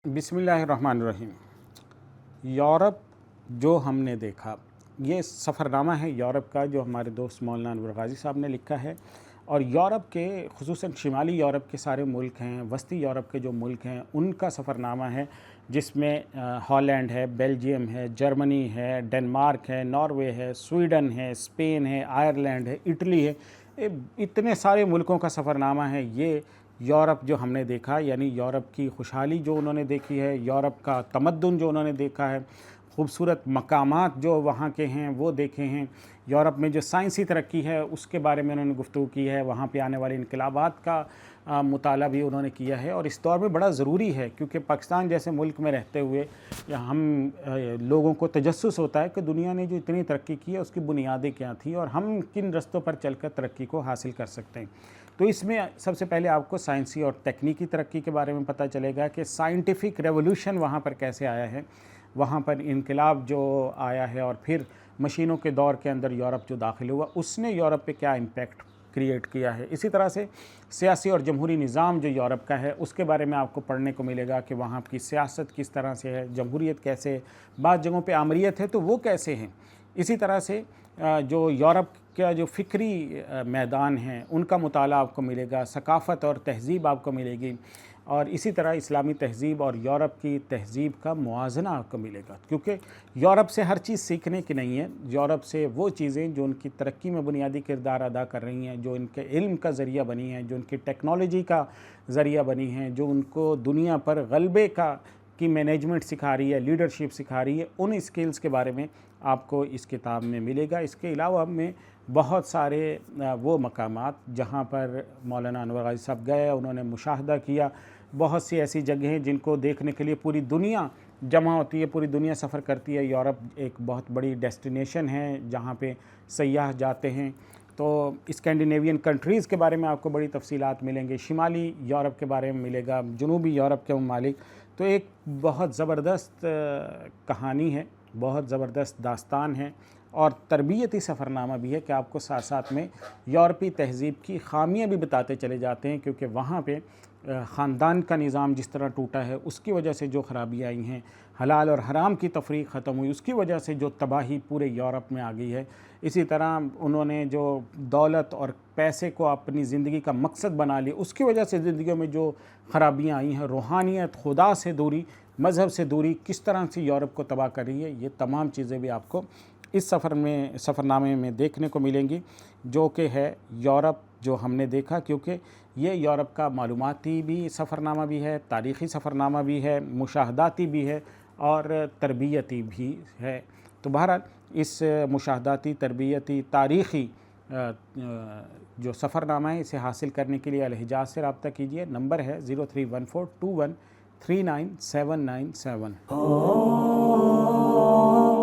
بسم اللہ الرحمن الرحیم۔ یورپ جو ہم نے دیکھا، یہ سفرنامہ ہے یورپ کا جو ہمارے دوست مولانا انور غازی صاحب نے لکھا ہے، اور یورپ کے خصوصاً شمالی یورپ کے سارے ملک ہیں، وسطی یورپ کے جو ملک ہیں ان کا سفرنامہ ہے، جس میں ہالینڈ ہے، بیلجیم ہے، جرمنی ہے، ڈنمارک ہے، ناروے ہے، سویڈن ہے، اسپین ہے، آئرلینڈ ہے، اٹلی ہے، اتنے سارے ملکوں کا سفرنامہ ہے یہ یورپ جو ہم نے دیکھا، یعنی یورپ کی خوشحالی جو انہوں نے دیکھی ہے، یورپ کا تمدن جو انہوں نے دیکھا ہے، خوبصورت مقامات جو وہاں کے ہیں وہ دیکھے ہیں، یورپ میں جو سائنسی ترقی ہے اس کے بارے میں انہوں نے گفتگو کی ہے، وہاں پہ آنے والے انقلابات کا مطالعہ بھی انہوں نے کیا ہے، اور اس دور میں بڑا ضروری ہے کیونکہ پاکستان جیسے ملک میں رہتے ہوئے ہم لوگوں کو تجسس ہوتا ہے کہ دنیا نے جو اتنی ترقی کی ہے اس کی بنیادیں کیا تھیں اور ہم کن رستوں پر چل کر ترقی کو حاصل کر سکتے ہیں۔ تو اس میں سب سے پہلے آپ کو سائنسی اور تکنیکی ترقی کے بارے میں پتہ چلے گا کہ سائنٹیفک ریولوشن وہاں پر کیسے آیا ہے، وہاں پر انقلاب جو آیا ہے، اور پھر مشینوں کے دور کے اندر یورپ جو داخل ہوا اس نے یورپ پہ کیا امپیکٹ کریٹ کیا ہے۔ اسی طرح سے سیاسی اور جمہوری نظام جو یورپ کا ہے اس کے بارے میں آپ کو پڑھنے کو ملے گا کہ وہاں کی سیاست کس طرح سے ہے، جمہوریت کیسے ہے، بعض جگہوں پہ آمریت ہے تو وہ کیسے ہیں۔ اسی طرح سے جو یورپ کا جو فکری میدان ہیں ان کا مطالعہ آپ کو ملے گا، ثقافت اور تہذیب آپ کو ملے گی، اور اسی طرح اسلامی تہذیب اور یورپ کی تہذیب کا موازنہ آپ کو ملے گا، کیونکہ یورپ سے ہر چیز سیکھنے کی نہیں ہے، یورپ سے وہ چیزیں جو ان کی ترقی میں بنیادی کردار ادا کر رہی ہیں، جو ان کے علم کا ذریعہ بنی ہیں، جو ان کی ٹیکنالوجی کا ذریعہ بنی ہیں، جو ان کو دنیا پر غلبے کی مینجمنٹ سکھا رہی ہے، لیڈرشپ سکھا رہی ہے، ان اسکلز کے بارے میں آپ کو اس کتاب میں ملے گا۔ اس کے علاوہ میں بہت سارے وہ مقامات جہاں پر مولانا انور غازی صاحب گئے، انہوں نے مشاہدہ کیا، بہت سی ایسی جگہیں جن کو دیکھنے کے لیے پوری دنیا جمع ہوتی ہے، پوری دنیا سفر کرتی ہے۔ یورپ ایک بہت بڑی ڈیسٹینیشن ہے جہاں پہ سیاح جاتے ہیں، تو اسکینڈینیوین کنٹریز کے بارے میں آپ کو بڑی تفصیلات ملیں گے، شمالی یورپ کے بارے میں ملے گا، جنوبی یورپ کے ممالک۔ تو ایک بہت زبردست کہانی ہے، بہت زبردست داستان ہے، اور تربیتی سفرنامہ بھی ہے کہ آپ کو ساتھ ساتھ میں یورپی تہذیب کی خامیاں بھی بتاتے چلے جاتے ہیں، کیونکہ وہاں پہ خاندان کا نظام جس طرح ٹوٹا ہے اس کی وجہ سے جو خرابیاں آئی ہیں، حلال اور حرام کی تفریق ختم ہوئی اس کی وجہ سے جو تباہی پورے یورپ میں آ گئی ہے، اسی طرح انہوں نے جو دولت اور پیسے کو اپنی زندگی کا مقصد بنا لی اس کی وجہ سے زندگیوں میں جو خرابیاں آئی ہیں، روحانیت، خدا سے دوری، مذہب سے دوری کس طرح سے یورپ کو تباہ کر رہی ہے، یہ تمام چیزیں بھی آپ کو اس سفرنامے میں دیکھنے کو ملیں گی، جو کہ ہے یورپ جو ہم نے دیکھا، کیونکہ یہ یورپ کا معلوماتی بھی سفرنامہ بھی ہے، تاریخی سفرنامہ بھی ہے، مشاہداتی بھی ہے اور تربیتی بھی ہے۔ تو بہرحال اس مشاہداتی، تربیتی، تاریخی جو سفرنامہ ہے اسے حاصل کرنے کے لیے الحجاز سے رابطہ کیجیے، نمبر ہے 031421399797۔